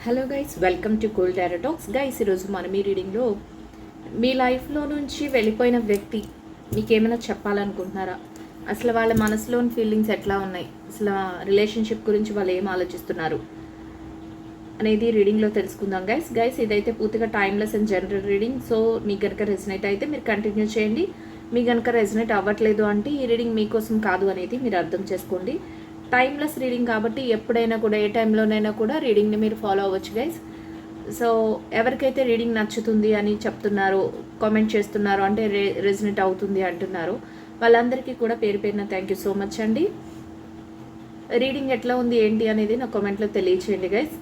Hello guys, welcome to cool tarot talks. Guys, ఈరోజు మనం ఈ రీడింగ్లో మీ లైఫ్లో నుంచి వెళ్ళిపోయిన వ్యక్తి మీకు ఏమైనా చెప్పాలనుకుంటున్నారా? అసలు వాళ్ళ మనసులోని ఫీలింగ్స్ ఎట్లా ఉన్నాయి, అసలు రిలేషన్షిప్ గురించి వాళ్ళు ఏం ఆలోచిస్తున్నారు అనేది రీడింగ్లో తెలుసుకుందాం. గైస్ ఇదైతే పూర్తిగా timeless and general reading. So మీకు కనుక రెసినేట్ అయితే మీరు కంటిన్యూ చేయండి. మీకు కనుక రెసినేట్ అవ్వట్లేదు అంటే ఈ రీడింగ్ మీకోసం కాదు అనేది మీరు అర్థం చేసుకోండి. టైమ్లెస్ రీడింగ్ కాబట్టి ఎప్పుడైనా కూడా ఏ టైంలోనైనా కూడా రీడింగ్ని మీరు ఫాలో అవ్వచ్చు గైస్. సో ఎవరికైతే రీడింగ్ నచ్చుతుంది అని చెప్తున్నారో, కామెంట్ చేస్తున్నారో, అంటే రెజినేట్ అవుతుంది అంటున్నారో వాళ్ళందరికీ కూడా పేరు పేరున థ్యాంక్ యూ సో మచ్ అండి. రీడింగ్ ఎట్లా ఉంది ఏంటి అనేది నా కామెంట్లో తెలియచేయండి గైస్.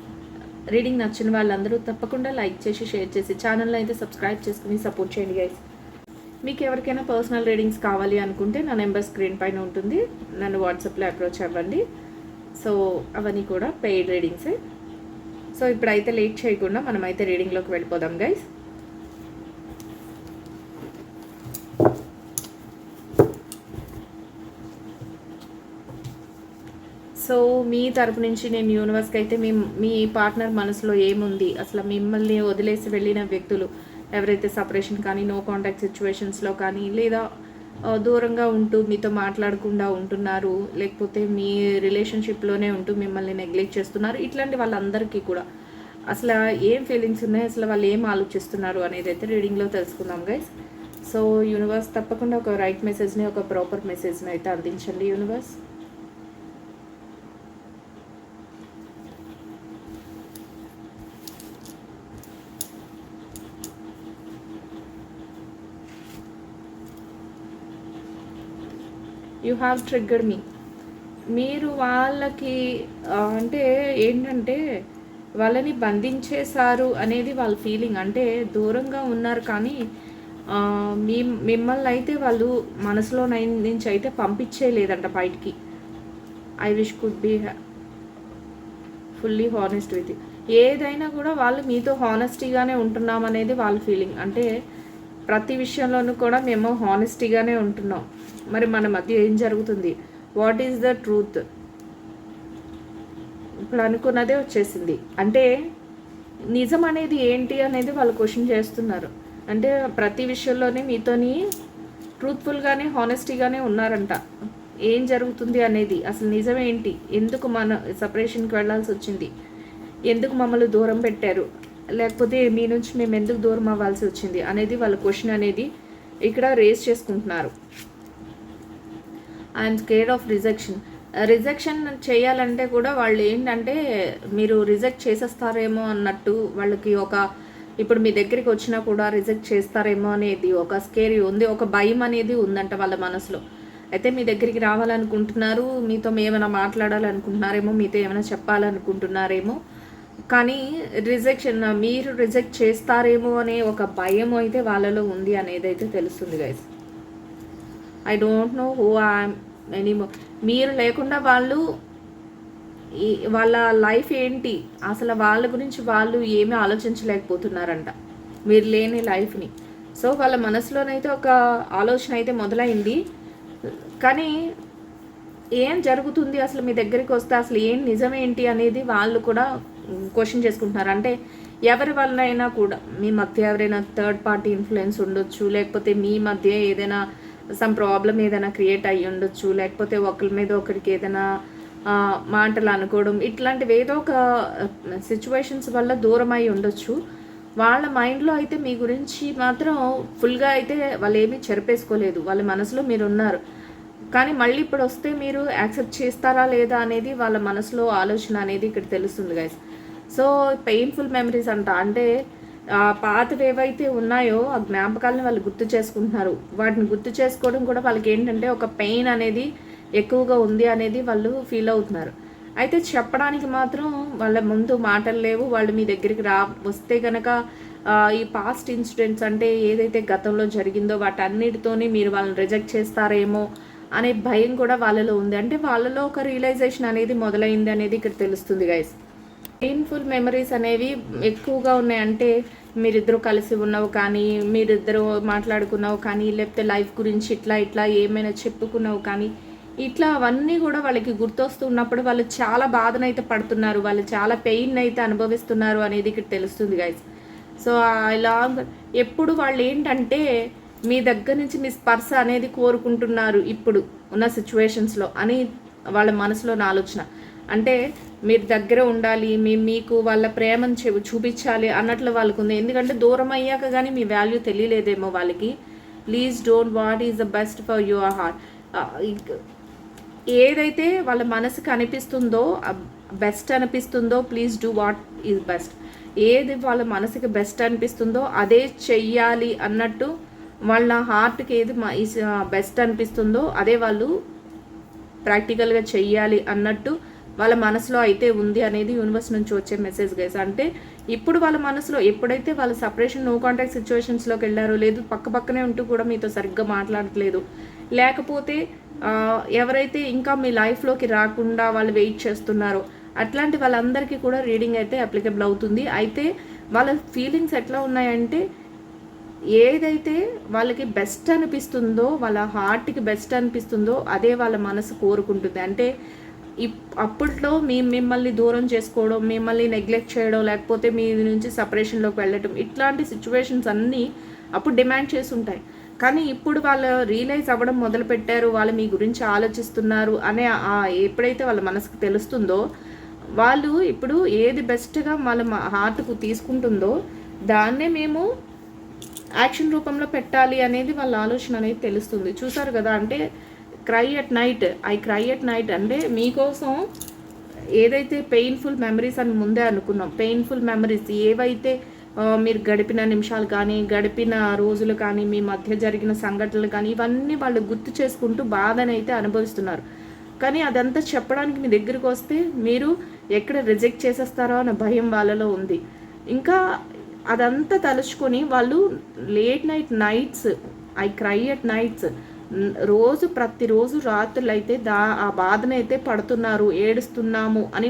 రీడింగ్ నచ్చిన వాళ్ళందరూ తప్పకుండా లైక్ చేసి షేర్ చేసి ఛానల్లో అయితే సబ్స్క్రైబ్ చేసుకుని సపోర్ట్ చేయండి గైస్. మీకు ఎవరికైనా పర్సనల్ రీడింగ్స్ కావాలి అనుకుంటే నా నెంబర్ స్క్రీన్ పైన ఉంటుంది, నన్ను వాట్సాప్లో అప్రోచ్ అవ్వండి. సో అవన్నీ కూడా పెయిడ్ రీడింగ్సే. సో ఇప్పుడైతే లేట్ చేయకుండా మనమైతే రీడింగ్లోకి వెళ్ళిపోదాం గైస్. సో మీ తరపు నుంచి నేను యూనివర్స్కి అయితే మీ పార్ట్నర్ మనసులో ఏముంది, అసలు మిమ్మల్ని వదిలేసి వెళ్ళిన వ్యక్తులు ఎవరైతే సపరేషన్ కానీ, నో కాంటాక్ట్ సిచ్యువేషన్స్లో కానీ, లేదా దూరంగా ఉంటూ మీతో మాట్లాడకుండా ఉంటున్నారు, లేకపోతే మీ రిలేషన్షిప్లోనే ఉంటూ మిమ్మల్ని నెగ్లెక్ట్ చేస్తున్నారు, ఇట్లాంటి వాళ్ళందరికీ కూడా అసలు ఏం ఫీలింగ్స్ ఉన్నాయి, అసలు వాళ్ళు ఏం ఆలోచిస్తున్నారు అనేది అయితే రీడింగ్లో తెలుసుకుందాం గైస్. సో యూనివర్స్ తప్పకుండా ఒక రైట్ మెసేజ్ని, ఒక ప్రాపర్ మెసేజ్ని అయితే అందించండి universe. You have triggered me. మీరు వాళ్ళకి అంటే ఏంటంటే వాళ్ళని బంధించేశారు అనేది వాళ్ళ ఫీలింగ్. అంటే దూరంగా ఉన్నారు కానీ మిమ్మల్ని అయితే వాళ్ళు మనసులో నుంచి అయితే పంపించేయలేదంట బయటికి. I wish could be fully honest with. ఏదైనా కూడా వాళ్ళు మీతో హానెస్టీగానే ఉంటున్నాం అనేది వాళ్ళ ఫీలింగ్. అంటే ప్రతి విషయంలోనూ కూడా మేము హానెస్టీగానే ఉంటున్నాం, మరి మన మధ్య ఏం జరుగుతుంది, వాట్ ఈజ్ ద ట్రూత్, ఇప్పుడు అనుకున్నదే వచ్చేసింది. అంటే నిజం అనేది ఏంటి అనేది వాళ్ళు క్వశ్చన్ చేస్తున్నారు. అంటే ప్రతి విషయంలోనే మీతోని ట్రూత్ఫుల్గానే హానెస్టీగానే ఉన్నారంట. ఏం జరుగుతుంది అనేది, అసలు నిజం ఏంటి, ఎందుకు మన సపరేషన్కి వెళ్ళాల్సి వచ్చింది, ఎందుకు మమ్మల్ని దూరం పెట్టారు, లేకపోతే మీ నుంచి మేము ఎందుకు దూరం అవ్వాల్సి వచ్చింది అనేది వాళ్ళ క్వశ్చన్ అనేది ఇక్కడ రేస్ చేసుకుంటున్నారు. ఐఎమ్ స్కేర్డ్ ఆఫ్ రిజెక్షన్ చేయాలంటే కూడా వాళ్ళు ఏంటంటే మీరు రిజెక్ట్ చేసేస్తారేమో అన్నట్టు వాళ్ళకి ఇప్పుడు మీ దగ్గరికి వచ్చినా కూడా రిజెక్ట్ చేస్తారేమో అనేది ఒక స్కేరీ ఉంది, ఒక భయం అనేది ఉందంట వాళ్ళ మనసులో. అయితే మీ దగ్గరికి రావాలనుకుంటున్నారు, మీతో ఏమైనా మాట్లాడాలనుకుంటున్నారేమో, మీతో ఏమైనా చెప్పాలనుకుంటున్నారేమో, కానీ మీరు రిజెక్ట్ చేస్తారేమో అనే ఒక భయం అయితే వాళ్ళలో ఉంది అనేది అయితే తెలుస్తుంది guys. I don't know who I'm anymore. మీరు లేకుండా వాళ్ళ లైఫ్ ఏంటి, అసలు వాళ్ళ గురించి వాళ్ళు ఏమీ ఆలోచించలేకపోతున్నారంట మీరు లేని లైఫ్ని. సో వాళ్ళ మనసులోనైతే ఒక ఆలోచన అయితే మొదలైంది, కానీ ఏం జరుగుతుంది, అసలు మీ దగ్గరికి వస్తే అసలు ఏం నిజమేంటి అనేది వాళ్ళు కూడా క్వశ్చన్ చేసుకుంటున్నారు. అంటే ఎవరి వల్లనైనా కూడా మీ మధ్య ఎవరైనా థర్డ్ పార్టీ ఇన్ఫ్లుయెన్స్ ఉండొచ్చు, లేకపోతే మీ మధ్య ఏదైనా సమ్ ప్రాబ్లం ఏదైనా క్రియేట్ అయ్యి ఉండొచ్చు, లేకపోతే ఒకరి మీద ఒకరికి ఏదైనా మాటలు అనుకోవడం, ఇట్లాంటివి ఏదో ఒక సిచ్యువేషన్స్ వల్ల దూరం అయి ఉండొచ్చు. వాళ్ళ మైండ్లో అయితే మీ గురించి మాత్రం ఫుల్గా అయితే వాళ్ళు ఏమీ చెరిపేసుకోలేదు, వాళ్ళ మనసులో మీరు ఉన్నారు. కానీ మళ్ళీ ఇప్పుడు వస్తే మీరు యాక్సెప్ట్ చేస్తారా లేదా అనేది వాళ్ళ మనసులో ఆలోచన అనేది ఇక్కడ తెలుస్తుంది గైస్. సో పెయిన్ఫుల్ మెమరీస్ అంట, అంటే పాతవి ఏవైతే ఉన్నాయో ఆ జ్ఞాపకాలను వాళ్ళు గుర్తు చేసుకుంటున్నారు. వాటిని గుర్తు చేసుకోవడం కూడా వాళ్ళకి ఏంటంటే ఒక పెయిన్ అనేది ఎక్కువగా ఉంది అనేది వాళ్ళు ఫీల్ అవుతున్నారు. అయితే చెప్పడానికి మాత్రం వాళ్ళ ముందు మాటలు లేవు. వాళ్ళు మీ దగ్గరికి వస్తే కనుక ఈ పాస్ట్ ఇన్సిడెంట్స్ అంటే ఏదైతే గతంలో జరిగిందో వాటన్నిటితోనే మీరు వాళ్ళని రిజెక్ట్ చేస్తారేమో అనే భయం కూడా వాళ్ళలో ఉంది. అంటే వాళ్ళలో ఒక రియలైజేషన్ అనేది మొదలైంది అనేది ఇక్కడ తెలుస్తుంది గైస్. పెయిన్ఫుల్ మెమరీస్ అనేవి ఎక్కువగా ఉన్నాయి. అంటే మీరిద్దరూ కలిసి ఉన్నవి కానీ, మీరిద్దరూ మాట్లాడుకున్నావు కానీ, లేకపోతే లైఫ్ గురించి ఇట్లా ఏమైనా చెప్పుకున్నావు కానీ, ఇట్లా అవన్నీ కూడా వాళ్ళకి గుర్తొస్తున్నప్పుడు వాళ్ళు చాలా బాధనైతే పడుతున్నారు, వాళ్ళు చాలా పెయిన్ అయితే అనుభవిస్తున్నారు అనేది ఇక్కడ తెలుస్తుంది గైస్. సో ఇలా ఎప్పుడు వాళ్ళు ఏంటంటే మీ దగ్గర నుంచి మీ స్పర్శ అనేది కోరుకుంటున్నారు ఇప్పుడు ఉన్న సిచ్యువేషన్స్లో అని వాళ్ళ మనసులో ఆలోచన. అంటే మీరు దగ్గర ఉండాలి, మీకు వాళ్ళ ప్రేమను చూపించాలి అన్నట్లు వాళ్ళకు ఉంది. ఎందుకంటే దూరం అయ్యాక కానీ మీ వాల్యూ తెలియలేదేమో వాళ్ళకి. Please don't what is the best for your heart. ఏదైతే వాళ్ళ మనసుకు అనిపిస్తుందో, బెస్ట్ అనిపిస్తుందో, please do what is best. ఏది వాళ్ళ మనసుకి బెస్ట్ అనిపిస్తుందో అదే చెయ్యాలి అన్నట్టు, వాళ్ళ హార్ట్కి ఏది బెస్ట్ అనిపిస్తుందో అదే వాళ్ళు ప్రాక్టికల్గా చెయ్యాలి అన్నట్టు వాళ్ళ మనసులో అయితే ఉంది అనేది యూనివర్స్ నుంచి వచ్చే మెసేజ్ గైస్. అంటే ఇప్పుడు వాళ్ళ మనసులో ఎప్పుడైతే వాళ్ళ సపరేషన్ నో కాంటాక్ట్ సిచ్యువేషన్స్లోకి వెళ్ళారో, లేదు పక్కనే ఉంటూ కూడా మీతో సరిగ్గా మాట్లాడట్లేదు, లేకపోతే ఎవరైతే ఇంకా మీ లైఫ్లోకి రాకుండా వాళ్ళు వెయిట్ చేస్తున్నారో అట్లాంటి వాళ్ళందరికీ కూడా రీడింగ్ అయితే అప్లికబుల్ అవుతుంది. అయితే వాళ్ళ ఫీలింగ్స్ ఎట్లా ఉన్నాయంటే ఏదైతే వాళ్ళకి బెస్ట్ అనిపిస్తుందో, వాళ్ళ హార్ట్కి బెస్ట్ అనిపిస్తుందో అదే వాళ్ళ మనసు కోరుకుంటుంది. అంటే అప్పట్లో మిమ్మల్ని దూరం చేసుకోవడం, మిమ్మల్ని నెగ్లెక్ట్ చేయడం, లేకపోతే మీ నుంచి సపరేషన్లోకి వెళ్ళటం, ఇట్లాంటి సిచ్యువేషన్స్ అన్నీ అప్పుడు డిమాండ్ చేసి ఉంటాయి. కానీ ఇప్పుడు వాళ్ళు రియలైజ్ అవ్వడం మొదలుపెట్టారు, వాళ్ళు మీ గురించి ఆలోచిస్తున్నారు అనే ఎప్పుడైతే వాళ్ళ మనసుకు తెలుస్తుందో, వాళ్ళు ఇప్పుడు ఏది బెస్ట్గా వాళ్ళ హార్ట్కు తీసుకుంటుందో దాన్నే మేము యాక్షన్ రూపంలో పెట్టాలి అనేది వాళ్ళ ఆలోచన అనేది తెలుస్తుంది. చూసారు కదా, అంటే cry at night, cry at night అంటే మీకోసం ఏదైతే పెయిన్ఫుల్ మెమరీస్ అని ముందే అనుకున్నాం, పెయిన్ఫుల్ మెమరీస్ ఏవైతే మీరు గడిపిన నిమిషాలు కానీ, గడిపిన రోజులు కానీ, మీ మధ్య జరిగిన సంఘటనలు కానీ, ఇవన్నీ వాళ్ళు గుర్తు చేసుకుంటూ బాధనైతే అనుభవిస్తున్నారు. కానీ అదంతా చెప్పడానికి మీ దగ్గరికి వస్తే మీరు ఎక్కడ రిజెక్ట్ చేసేస్తారో అన్న భయం వాళ్ళలో ఉంది. ఇంకా అదంతా తలుచుకొని వాళ్ళు late nights cry at nights ప్రతిరోజు రాత్రులు అయితే ఆ బాధనైతే పడుతున్నారు, ఏడుస్తున్నాము అని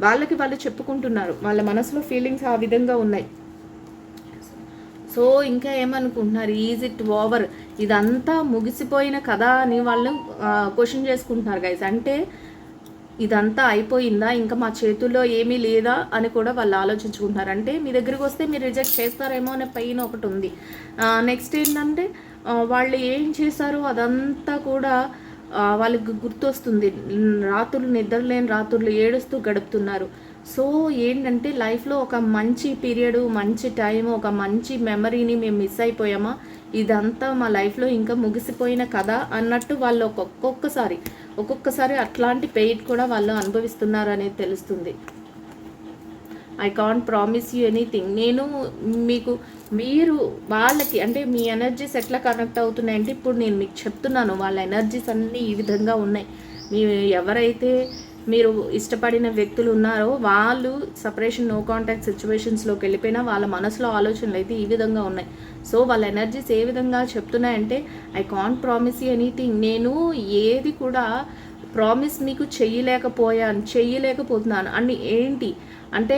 వాళ్ళకి వాళ్ళు చెప్పుకుంటున్నారు. వాళ్ళ మనసులో ఫీలింగ్స్ ఆ విధంగా ఉన్నాయి. సో ఇంకా ఏమనుకుంటున్నారు, ఈజ్ ఇట్ ఓవర్, ఇదంతా ముగిసిపోయిన కదా అని వాళ్ళు క్వశ్చన్ చేసుకుంటున్నారు గైస్. అంటే ఇదంతా అయిపోయిందా, ఇంకా మా చేతుల్లో ఏమీ లేదా అని కూడా వాళ్ళు ఆలోచించుకుంటున్నారు. అంటే మీ దగ్గరికి వస్తే మీరు రిజెక్ట్ చేస్తారేమో అనే పెయిన్ ఒకటి ఉంది. నెక్స్ట్ ఏంటంటే వాళ్ళు ఏం చేశారో అదంతా కూడా వాళ్ళకి గుర్తొస్తుంది. రాత్రులు నిద్రలేని రాత్రులు ఏడుస్తూ గడుపుతున్నారు. సో ఏంటంటే లైఫ్లో ఒక మంచి పీరియడ్, మంచి టైం, ఒక మంచి మెమరీని మేము మిస్ అయిపోయామా, ఇదంతా మా లైఫ్లో ఇంకా ముగిసిపోయిన కదా అన్నట్టు వాళ్ళు ఒక్కొక్కసారి అట్లాంటి పెయిన్ కూడా వాళ్ళు అనుభవిస్తున్నారు అనేది తెలుస్తుంది. I can't promise you anything. నేను మీరు వాళ్ళకి అంటే మీ ఎనర్జీస్ ఎట్లా కనెక్ట్ అవుతున్నాయంటే ఇప్పుడు నేను మీకు చెప్తున్నాను, వాళ్ళ ఎనర్జీస్ అన్నీ ఈ విధంగా ఉన్నాయి. ఎవరైతే మీరు ఇష్టపడిన వ్యక్తులు ఉన్నారో వాళ్ళు సపరేషన్ నో కాంటాక్ట్ సిచ్యువేషన్స్లోకి వెళ్ళిపోయినా వాళ్ళ మనసులో ఆలోచనలు అయితే ఈ విధంగా ఉన్నాయి. సో వాళ్ళ ఎనర్జీస్ ఏ విధంగా చెప్తున్నాయంటే I can't promise you anything, నేను ఏది కూడా ప్రామిస్ మీకు చెయ్యలేకపోతున్నాను అని ఏంటి అంటే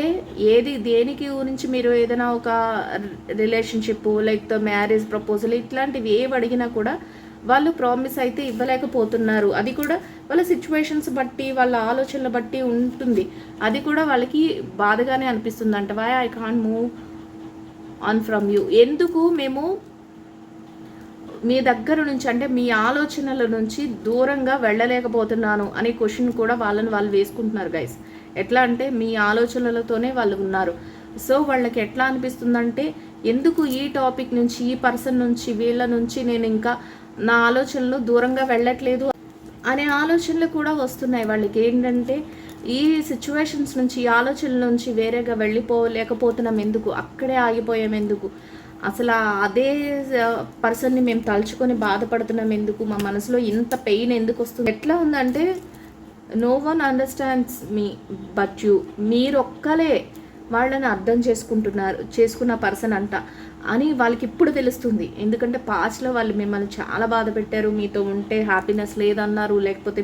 దేనికి గురించి మీరు ఏదైనా ఒక రిలేషన్షిప్ లైక్ మ్యారేజ్ ప్రపోజల్ ఇట్లాంటివి ఏవి అడిగినా కూడా వాళ్ళు ప్రామిస్ అయితే ఇవ్వలేకపోతున్నారు. అది కూడా వాళ్ళ సిచ్యువేషన్స్ బట్టి, వాళ్ళ ఆలోచనలు బట్టి ఉంటుంది. అది కూడా వాళ్ళకి బాధగానే అనిపిస్తుంది అంట. Why I can't move on from you, ఎందుకు మేము మీ దగ్గర నుంచి అంటే మీ ఆలోచనల నుంచి దూరంగా వెళ్ళలేకపోతున్నాను అనే క్వశ్చన్ కూడా వాళ్ళు వేసుకుంటున్నారు గైస్. ఎట్లా అంటే మీ ఆలోచనలతోనే వాళ్ళు ఉన్నారు. సో వాళ్ళకి ఎట్లా అనిపిస్తుందంటే ఎందుకు ఈ టాపిక్ నుంచి, ఈ పర్సన్ నుంచి, వీళ్ళ నుంచి నేను ఇంకా నా ఆలోచనలు దూరంగా వెళ్ళట్లేదు అనే ఆలోచనలు కూడా వస్తున్నాయి వాళ్ళకి. ఏంటంటే ఈ సిచ్యువేషన్స్ నుంచి, ఈ ఆలోచనల నుంచి వేరేగా వెళ్ళిపోలేకపోతున్నాం ఎందుకు, అక్కడే ఆగిపోయాం ఎందుకు, అసలు అదే పర్సన్ని మేము తలుచుకొని బాధపడుతున్నాం ఎందుకు, మా మనసులో ఇంత పెయిన్ ఎందుకు వస్తుంది. ఎట్లా ఉందంటే no one understands me but you, మీరొక్కలే వాళ్ళని అర్థం చేసుకున్న పర్సన్ అంట అని వాళ్ళకి ఇప్పుడు తెలుస్తుంది. ఎందుకంటే పాస్ట్లో వాళ్ళు మిమ్మల్ని చాలా బాధ పెట్టారు, మీతో ఉంటే హ్యాపీనెస్ లేదన్నారు, లేకపోతే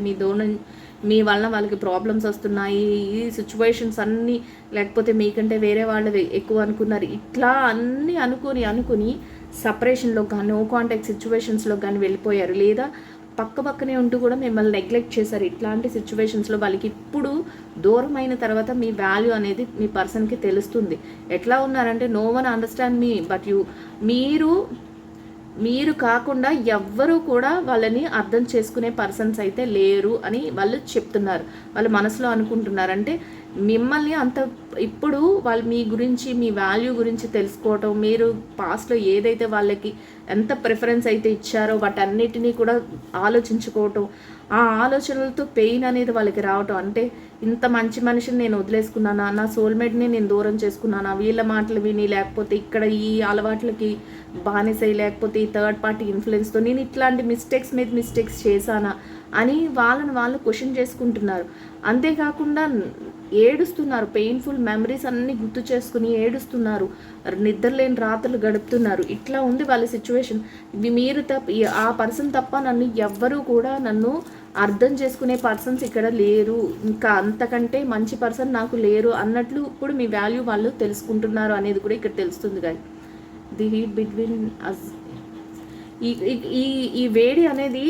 మీ వలన వాళ్ళకి ప్రాబ్లమ్స్ వస్తున్నాయి, ఈ సిచ్యువేషన్స్ అన్నీ, లేకపోతే మీకంటే వేరే వాళ్ళు ఎక్కువ అనుకున్నారు, ఇట్లా అన్నీ అనుకుని సపరేషన్లో కానీ, నో కాంటాక్ట్ సిచ్యువేషన్స్లో కానీ వెళ్ళిపోయారు. లేదా పక్క పక్కనే ఉంటూ కూడా మిమ్మల్ని నెగ్లెక్ట్ చేశారు. ఇట్లాంటి సిచ్యువేషన్స్లో వాళ్ళకి ఇప్పుడు దూరం అయిన తర్వాత మీ వాల్యూ అనేది మీ పర్సన్కి తెలుస్తుంది. ఎట్లా ఉన్నారంటే no one understand me but మీరు కాకుండా ఎవ్వరూ కూడా వాళ్ళని అర్థం చేసుకునే పర్సన్స్ అయితే లేరు అని వాళ్ళు చెప్తున్నారు. వాళ్ళు మనసులో అనుకుంటున్నారు. అంటే మిమ్మల్ని అంత ఇప్పుడు వాళ్ళు మీ గురించి మీ వాల్యూ గురించి తెలుసుకోవటం, మీరు పాస్ట్లో ఏదైతే వాళ్ళకి ఎంత ప్రిఫరెన్స్ అయితే ఇచ్చారో వాటన్నిటినీ కూడా ఆలోచించుకోవటం, ఆ ఆలోచనలతో పెయిన్ అనేది వాళ్ళకి రావటం. అంటే ఇంత మంచి మనిషిని నేను వదిలేసుకున్నానా, నా సోల్మేట్ని నేను దూరం చేసుకున్నానా, వీళ్ళ మాటలు విని, లేకపోతే ఇక్కడ ఈ అలవాట్లకి బానిసై, లేకపోతే ఈ థర్డ్ పార్టీ ఇన్ఫ్లుయెన్స్తో నేను ఇట్లాంటి మిస్టేక్స్ మీద మిస్టేక్స్ చేశానా అని వాళ్ళని వాళ్ళు క్వశ్చన్ చేసుకుంటున్నారు. అంతేకాకుండా ఏడుస్తున్నారు. పెయిన్ఫుల్ మెమరీస్ అన్నీ గుర్తు చేసుకుని ఏడుస్తున్నారు. నిద్రలేని రాత్రులు గడుపుతున్నారు. ఇట్లా ఉంది వాళ్ళ సిచ్యువేషన్. మీరు ఆ పర్సన్ తప్ప నన్ను ఎవ్వరూ కూడా నన్ను అర్థం చేసుకునే పర్సన్స్ ఇక్కడ లేరు, ఇంకా అంతకంటే మంచి పర్సన్ నాకు లేరు అన్నట్లు ఇప్పుడు మీ వాల్యూ వాళ్ళు తెలుసుకుంటున్నారు అనేది కూడా ఇక్కడ తెలుస్తుంది. కానీ ది హీట్ బిట్వీన్ అస్, ఈ వేడి అనేది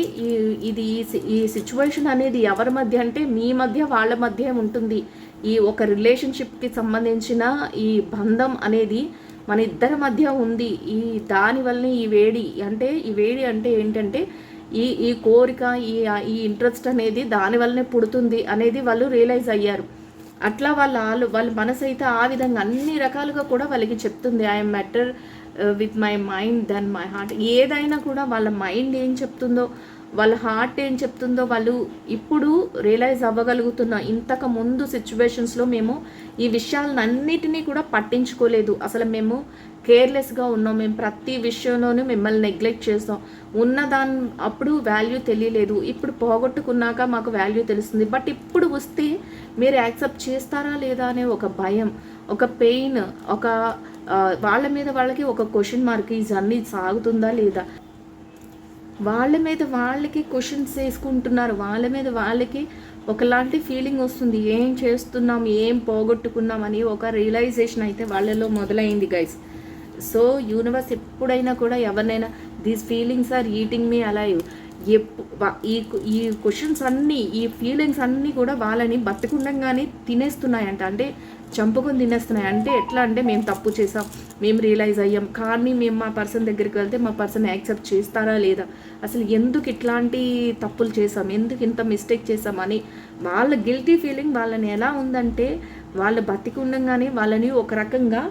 ఈ సిచ్యువేషన్ అనేది ఎవరి మధ్య అంటే మీ మధ్య వాళ్ళ మధ్య ఉంటుంది. ఈ ఒక రిలేషన్షిప్కి సంబంధించిన ఈ బంధం అనేది మన ఇద్దరి మధ్య ఉంది. దానివల్లనే ఈ వేడి అంటే ఏంటంటే ఈ కోరిక, ఈ ఇంట్రెస్ట్ అనేది దానివల్లనే పుడుతుంది అనేది వాళ్ళు రియలైజ్ అయ్యారు. అట్లా వాళ్ళ మనసు అయితే ఆ విధంగా అన్ని రకాలుగా కూడా వాళ్ళకి చెప్తుంది. I'm better with my mind than my heart. ఏదైనా కూడా వాళ్ళ మైండ్ ఏం చెప్తుందో, వాళ్ళ హార్ట్ ఏం చెప్తుందో వాళ్ళు ఇప్పుడు రియలైజ్ అవ్వగలుగుతున్నా. ఇంతకు ముందు సిచ్యువేషన్స్లో మేము ఈ విషయాలన్నిటినీ కూడా పట్టించుకోలేదు. అసలు మేము కేర్లెస్గా ఉన్నాం. మేము ప్రతి విషయంలోనూ మిమ్మల్ని నెగ్లెక్ట్ చేస్తాం. ఉన్నదాని అప్పుడు వాల్యూ తెలియలేదు. ఇప్పుడు పోగొట్టుకున్నాక మాకు వాల్యూ తెలుస్తుంది. బట్ ఇప్పుడు వస్తే మీరు యాక్సెప్ట్ చేస్తారా లేదా అనే ఒక భయం, ఒక పెయిన్, ఒక వాళ్ళ మీద వాళ్ళకి ఒక క్వశ్చన్ మార్క్. ఈ జర్నీ సాగుతుందా లేదా, వాళ్ళ మీద వాళ్ళకి క్వశ్చన్స్ వేసుకుంటున్నారు. వాళ్ళ మీద వాళ్ళకి ఒకలాంటి ఫీలింగ్ వస్తుంది. ఏం చేస్తున్నాం, ఏం పోగొట్టుకున్నాం అని ఒక రియలైజేషన్ అయితే వాళ్ళలో మొదలైంది గైస్. సో యూనివర్స్ ఎప్పుడైనా కూడా ఎవరినైనా these feelings are eating me alive, ఈ క్వశ్చన్స్ అన్నీ, ఈ ఫీలింగ్స్ అన్నీ కూడా వాళ్ళని బతికుండంగానే తినేస్తున్నాయంట. అంటే చంపుకొని తినేస్తున్నాయి. అంటే ఎట్లా అంటే మేము తప్పు చేసాం, మేము రియలైజ్ అయ్యాం, కానీ మేము మా పర్సన్ దగ్గరికి వెళ్తే మా పర్సన్ యాక్సెప్ట్ చేస్తారా లేదా, అసలు ఎందుకు ఇట్లాంటి తప్పులు చేసాం, ఎందుకు ఇంత మిస్టేక్ చేసామని వాళ్ళ గిల్టీ ఫీలింగ్ వాళ్ళని ఎలా ఉందంటే వాళ్ళు బతికి ఉండగానే వాళ్ళని ఒక రకంగా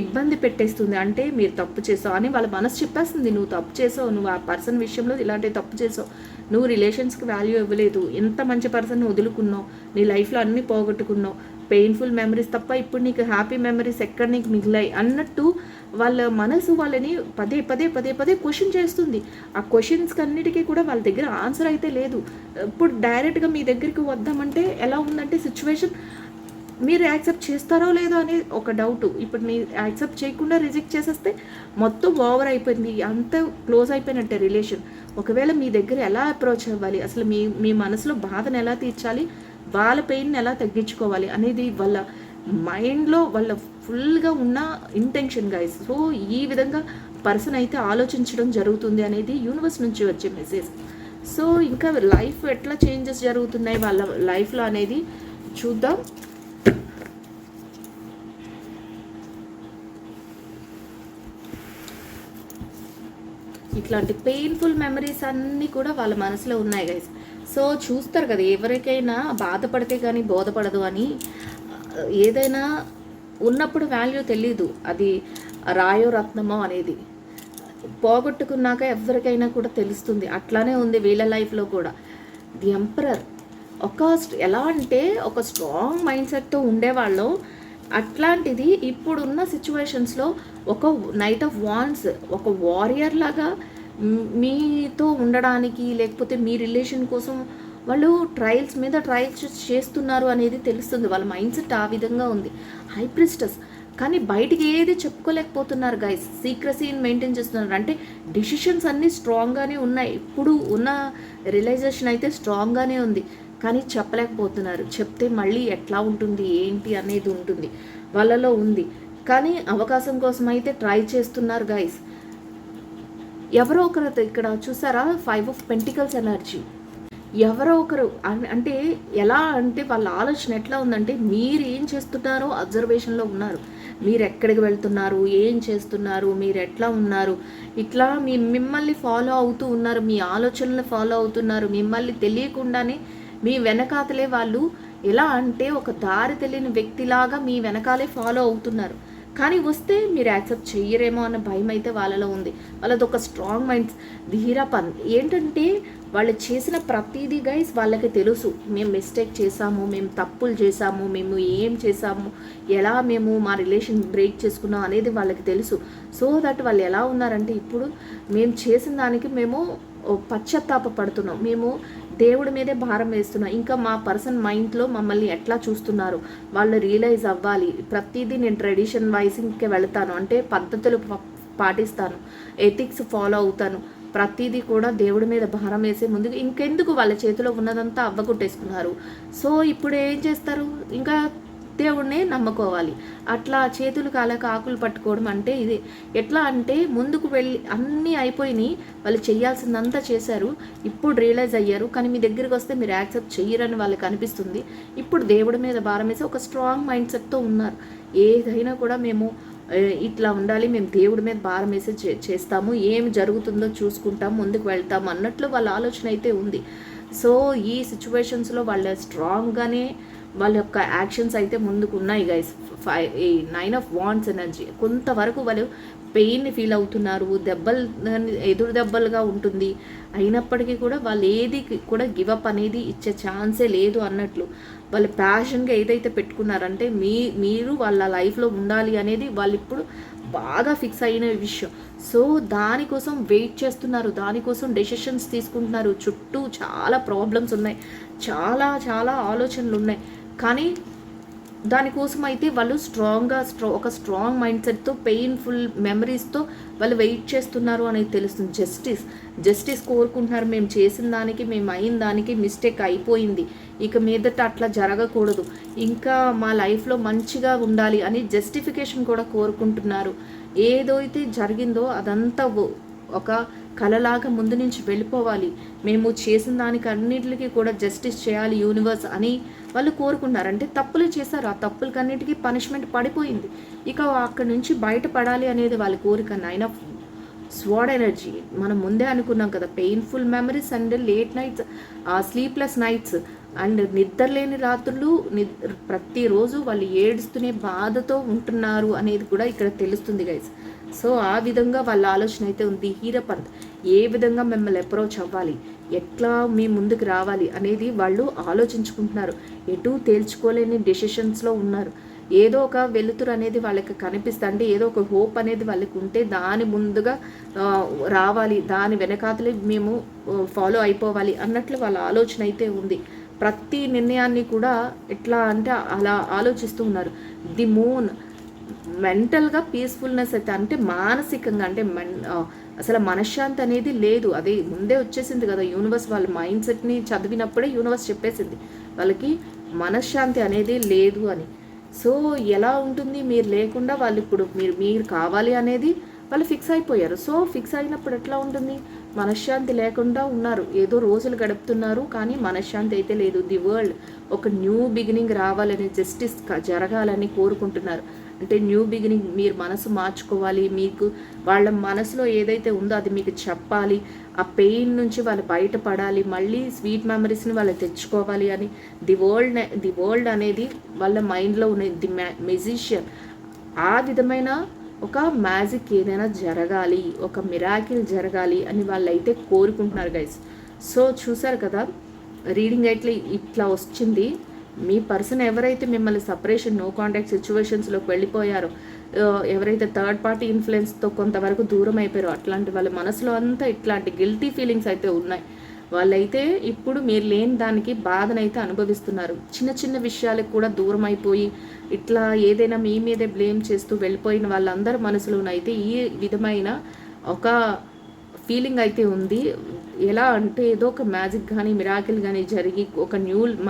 ఇబ్బంది పెట్టేస్తుంది. అంటే మీరు తప్పు చేసావు అని వాళ్ళ మనసు చెప్పేస్తుంది. నువ్వు తప్పు చేసావు, నువ్వు ఆ పర్సన్ విషయంలో ఇలాంటి తప్పు చేసావు, నువ్వు రిలేషన్స్కి వాల్యూ ఇవ్వలేదు, ఎంత మంచి పర్సన్ వదులుకున్నావు, నీ లైఫ్లో అన్నీ పోగొట్టుకున్నావు, పెయిన్ఫుల్ మెమరీస్ తప్ప ఇప్పుడు నీకు హ్యాపీ మెమరీస్ ఎక్కడ నీకు మిగిలాయి అన్నట్టు వాళ్ళ మనసు వాళ్ళని పదే పదే పదే పదే క్వశ్చన్ చేస్తుంది. ఆ క్వశ్చన్స్కి అన్నిటికీ కూడా వాళ్ళ దగ్గర ఆన్సర్ అయితే లేదు. ఇప్పుడు డైరెక్ట్గా మీ దగ్గరికి వద్దామంటే ఎలా ఉందంటే సిచ్యువేషన్, మీరు యాక్సెప్ట్ చేస్తారో లేదో అనే ఒక డౌట్. ఇప్పుడు మీరు యాక్సెప్ట్ చేయకుండా రిజెక్ట్ చేసేస్తే మొత్తం ఓవర్ అయిపోయింది, అంత క్లోజ్ అయిపోయినట్టే రిలేషన్. ఒకవేళ మీ దగ్గర ఎలా అప్రోచ్ అవ్వాలి, అసలు మీ మనసులో బాధను ఎలా తీర్చాలి, వాళ్ళ పెయిన్ని ఎలా తగ్గించుకోవాలి అనేది వాళ్ళ మైండ్లో వాళ్ళ ఫుల్గా ఉన్న ఇంటెన్షన్ గైస్. సో ఈ విధంగా పర్సన్ అయితే ఆలోచించడం జరుగుతుంది అనేది యూనివర్స్ నుంచి వచ్చే మెసేజ్. సో ఇంకా లైఫ్ ఎట్లా చేంజెస్ జరుగుతున్నాయి వాళ్ళ లైఫ్లో అనేది చూద్దాం. ఇట్లాంటి పెయిన్ఫుల్ మెమరీస్ అన్నీ కూడా వాళ్ళ మనసులో ఉన్నాయి గైస్. సో చూస్తారు కదా, ఎవరికైనా బాధపడితే కానీ బోధపడదు అని. ఏదైనా ఉన్నప్పుడు వాల్యూ తెలీదు, అది రాయో రత్నమో అనేది పోగొట్టుకున్నాక ఎవరికైనా కూడా తెలుస్తుంది. అట్లానే ఉంది వీళ్ళ లైఫ్లో కూడా. ది ఎంపరర్ ఎలా అంటే ఒక స్ట్రాంగ్ మైండ్ సెట్తో ఉండేవాళ్ళు, అట్లాంటిది ఇప్పుడున్న సిచ్యువేషన్స్లో ఒక నైట్ ఆఫ్ వాండ్స్, ఒక వారియర్ లాగా మీతో ఉండడానికి, లేకపోతే మీ రిలేషన్ కోసం వాళ్ళు ట్రయల్స్ మీద ట్రయల్స్ చేస్తున్నారు అనేది తెలుస్తుంది. వాళ్ళ మైండ్ సెట్ ఆ విధంగా ఉంది. హై ప్రిస్టస్, కానీ బయటికి ఏది చెప్పుకోలేకపోతున్నారు గైస్. సీక్రసీని మెయింటైన్ చేస్తున్నారు. అంటే డిసిషన్స్ అన్నీ స్ట్రాంగ్గానే ఉన్నాయి. ఇప్పుడు ఉన్న రియలైజేషన్ అయితే స్ట్రాంగ్గానే ఉంది, కానీ చెప్పలేకపోతున్నారు. చెప్తే మళ్ళీ ఎట్లా ఉంటుంది ఏంటి అనేది ఉంటుంది వాళ్ళలో ఉంది. కానీ అవకాశం కోసం అయితే ట్రై చేస్తున్నారు గైస్. ఎవరో ఒకరు ఇక్కడ చూసారా 5 of Pentacles ఎనర్జీ. ఎవరో ఒకరు అంటే ఎలా అంటే వాళ్ళ ఆలోచన ఎట్లా ఉందంటే మీరు ఏం చేస్తున్నారో అబ్జర్వేషన్లో ఉన్నారు. మీరు ఎక్కడికి వెళ్తున్నారు, ఏం చేస్తున్నారు, మీరు ఎట్లా ఉన్నారు, ఇట్లా మిమ్మల్ని ఫాలో అవుతూ ఉన్నారు, మీ ఆలోచనలు ఫాలో అవుతున్నారు. మిమ్మల్ని తెలియకుండానే మీ వెనకాతలే వాళ్ళు ఎలా అంటే ఒక దారి తెలియని వ్యక్తిలాగా మీ వెనకాలే ఫాలో అవుతున్నారు. కానీ వస్తే మీరు యాక్సెప్ట్ చెయ్యరేమో అన్న భయం అయితే వాళ్ళలో ఉంది. వాళ్ళది ఒక స్ట్రాంగ్ మైండ్స్ ధీరపన్ ఏంటంటే వాళ్ళు చేసిన ప్రతిదీ గైస్ వాళ్ళకి తెలుసు. మేము మిస్టేక్ చేసాము, మేము తప్పులు చేసాము, మేము ఏం చేసాము, ఎలా మేము మా రిలేషన్ బ్రేక్ చేసుకున్నాం అనేది వాళ్ళకి తెలుసు. సో దట్ వాళ్ళు ఎలా ఉన్నారంటే ఇప్పుడు మేము చేసిన దానికి మేము పశ్చాత్తాప పడుతున్నాం, మేము దేవుడి మీదే భారం వేస్తున్నాం. ఇంకా మా పర్సన్ మైండ్లో మమ్మల్ని ఎట్లా చూస్తున్నారు వాళ్ళు రియలైజ్ అవ్వాలి. ప్రతిదీ నేను ట్రెడిషన్ వైజ్కి వెళతాను, అంటే పద్ధతులు పాటిస్తాను, ఎథిక్స్ ఫాలో అవుతాను, ప్రతిదీ కూడా దేవుడి మీద భారం వేసే ముందుకు ఇంకెందుకు వాళ్ళ చేతిలో ఉన్నదంతా అవ్వగొట్టేసుకున్నారు. సో ఇప్పుడు ఏం చేస్తారు, ఇంకా దేవుడినే నమ్ముకోవాలి. అట్లా చేతులు కాలేక ఆకులు పట్టుకోవడం అంటే ఇది. ఎట్లా అంటే ముందుకు వెళ్ళి అన్నీ అయిపోయినాయి, వాళ్ళు చేయాల్సిందంతా చేశారు, ఇప్పుడు రియలైజ్ అయ్యారు. కానీ మీ దగ్గరికి వస్తే మీరు యాక్సెప్ట్ చెయ్యరని వాళ్ళకి అనిపిస్తుంది. ఇప్పుడు దేవుడి మీద భారం వేసి ఒక స్ట్రాంగ్ మైండ్ సెట్తో ఉన్నారు. ఏదైనా కూడా మేము ఇట్లా ఉండాలి, మేము దేవుడి మీద భారం వేసి చేస్తాము, ఏమి జరుగుతుందో చూసుకుంటాము, ముందుకు వెళ్తాము అన్నట్లు వాళ్ళ ఆలోచన అయితే ఉంది. సో ఈ సిచ్యువేషన్స్లో వాళ్ళ స్ట్రాంగ్గానే వాళ్ళ యొక్క యాక్షన్స్ అయితే ముందుకు ఉన్నాయి గైస్. 9 of Wands energy. కొంతవరకు వాళ్ళు పెయిన్ని ఫీల్ అవుతున్నారు, దెబ్బలు ఎదురు దెబ్బలుగా ఉంటుంది. అయినప్పటికీ కూడా వాళ్ళు ఏది కూడా గివప్ అనేది ఇచ్చే ఛాన్సే లేదు అన్నట్లు వాళ్ళు ప్యాషన్గా ఏదైతే పెట్టుకున్నారంటే మీరు వాళ్ళ లైఫ్లో ఉండాలి అనేది వాళ్ళు ఇప్పుడు బాగా ఫిక్స్ అయిన విషయం. సో దానికోసం వెయిట్ చేస్తున్నారు, దానికోసం డెసిషన్స్ తీసుకుంటున్నారు. చుట్టూ చాలా ప్రాబ్లమ్స్ ఉన్నాయి, చాలా చాలా ఆలోచనలు ఉన్నాయి. కానీ దానికోసం అయితే వాళ్ళు ఒక స్ట్రాంగ్ మైండ్ సెట్తో పెయిన్ఫుల్ మెమరీస్తో వాళ్ళు వెయిట్ చేస్తున్నారు అనేది తెలుస్తుంది. జస్టిస్ కోరుకుంటున్నారు. మేము చేసిన దానికి, మేము అయిన దానికి మిస్టేక్ అయిపోయింది, ఇక మీదట అట్లా జరగకూడదు, ఇంకా మా లైఫ్లో మంచిగా ఉండాలి అని జస్టిఫికేషన్ కూడా కోరుకుంటున్నారు. ఏదైతే జరిగిందో అదంతా ఒక కలలాగా ముందు నుంచి వెళ్ళిపోవాలి, మేము చేసిన దానికి అన్నిటికీ కూడా జస్టిస్ చేయాలి యూనివర్స్ అని వాళ్ళు కోరుకున్నారు. అంటే తప్పులు చేశారు, ఆ తప్పులకన్నిటికీ పనిష్మెంట్ పడిపోయింది, ఇక అక్కడి నుంచి బయటపడాలి అనేది వాళ్ళ కోరిక. 9 of Swords ఎనర్జీ. మనం ముందే అనుకున్నాం కదా, painful memories and late nights, sleepless nights and నిద్రలేని రాత్రులు, ప్రతిరోజు వాళ్ళు ఏడుస్తూనే బాధతో ఉంటున్నారు అనేది కూడా ఇక్కడ తెలుస్తుంది గైస్. సో ఆ విధంగా వాళ్ళ ఆలోచన అయితే ఉంది. హీరపంత్ ఏ విధంగా మిమ్మల్ని అప్రోచ్ అవ్వాలి, ఎట్లా మీ ముందుకు రావాలి అనేది వాళ్ళు ఆలోచించుకుంటున్నారు. ఎటు తేల్చుకోలేని డెసిషన్స్లో ఉన్నారు. ఏదో ఒక వెలుతురు అనేది వాళ్ళకి కనిపిస్తుంది, అంటే ఏదో ఒక హోప్ అనేది వాళ్ళకి ఉంటే దాని ముందుగా రావాలి, దాని వెనకాతలే మేము ఫాలో అయిపోవాలి అన్నట్లు వాళ్ళ ఆలోచన అయితే ఉంది. ప్రతి నిర్ణయాన్ని కూడా ఎట్లా అంటే అలా ఆలోచిస్తూ ఉన్నారు. ది మూన్ మెంటల్గా పీస్ఫుల్నెస్ అయితే, అంటే మానసికంగా అంటే అసలు మనశ్శాంతి అనేది లేదు, అది ముందే వచ్చేసింది కదా. యూనివర్స్ వాళ్ళ మైండ్ సెట్ని చదివినప్పుడే యూనివర్స్ చెప్పేసింది వాళ్ళకి మనశ్శాంతి అనేది లేదు అని. సో ఎలా ఉంటుంది మీరు లేకుండా, వాళ్ళు ఇప్పుడు మీరు కావాలి అనేది వాళ్ళు ఫిక్స్ అయిపోయారు. సో ఫిక్స్ అయినప్పుడు ఎట్లా ఉంటుంది, మనశ్శాంతి లేకుండా ఉన్నారు, ఏదో రోజులు గడుపుతున్నారు కానీ మనశ్శాంతి అయితే లేదు. ది వరల్డ్ ఒక న్యూ బిగినింగ్ రావాలని, జస్టిస్ జరగాలని కోరుకుంటున్నారు. అంటే న్యూ బిగినింగ్, మీరు మనసు మార్చుకోవాలి, మీకు వాళ్ళ మనసులో ఏదైతే ఉందో అది మీకు చెప్పాలి, ఆ పెయిన్ నుంచి వాళ్ళు బయటపడాలి, మళ్ళీ స్వీట్ మెమరీస్ని వాళ్ళు తెచ్చుకోవాలి అని ది వరల్డ్ అనేది వాళ్ళ మైండ్లో ఉన్న ది మ్యూజిషియన్. ఆ విధమైన ఒక మ్యాజిక్ ఏదైనా జరగాలి, ఒక మిరాకిల్ జరగాలి అని వాళ్ళైతే కోరుకుంటున్నారు గైస్. సో చూసారు కదా, రీడింగ్ అయితే ఇట్లా వచ్చింది. మీ పర్సన్ ఎవరైతే మిమ్మల్ని సపరేషన్, నో కాంటాక్ట్ సిచ్యువేషన్స్లోకి వెళ్ళిపోయారో, ఎవరైతే థర్డ్ పార్టీ ఇన్ఫ్లుయెన్స్తో కొంతవరకు దూరం అయిపోయారో, అట్లాంటి వాళ్ళ మనసులో అంతా ఇట్లాంటి గిల్టీ ఫీలింగ్స్ అయితే ఉన్నాయి. వాళ్ళైతే ఇప్పుడు మీరు లేని దానికి బాధనైతే అనుభవిస్తున్నారు. చిన్న చిన్న విషయాలకు కూడా దూరం అయిపోయి ఇట్లా ఏదైనా మీ మీదే బ్లేమ్ చేస్తూ వెళ్ళిపోయిన వాళ్ళందరి మనసులోనైతే ఈ విధమైన ఒక ఫీలింగ్ అయితే ఉంది. ఎలా అంటే ఏదో ఒక మ్యాజిక్ కానీ మిరాకిల్ కానీ జరిగి ఒక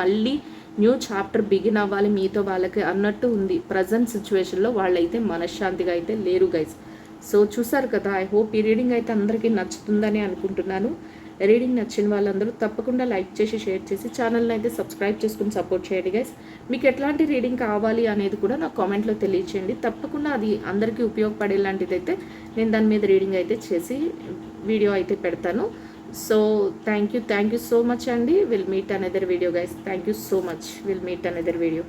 మళ్ళీ న్యూ చాప్టర్ బిగిన్ అవ్వాలి మీతో వాళ్ళకి అన్నట్టు ఉంది. ప్రజెంట్ సిచ్యువేషన్లో వాళ్ళైతే మనశ్శాంతిగా అయితే లేరు గైస్. సో చూసారు కదా, ఐ హోప్ ఈ రీడింగ్ అయితే అందరికీ నచ్చుతుందని అనుకుంటున్నాను. రీడింగ్ నచ్చిన వాళ్ళందరూ తప్పకుండా లైక్ చేసి షేర్ చేసి ఛానల్ని అయితే సబ్స్క్రైబ్ చేసుకుని సపోర్ట్ చేయండి గైస్. మీకు ఎట్లాంటి రీడింగ్ కావాలి అనేది కూడా నాకు కామెంట్లో తెలియచేయండి. తప్పకుండా అది అందరికీ ఉపయోగపడేలాంటిది అయితే నేను దాని మీద రీడింగ్ అయితే చేసి వీడియో అయితే పెడతాను. So thank you so much అండి. Will meet another video guys. Thank you so much. Will meet another video.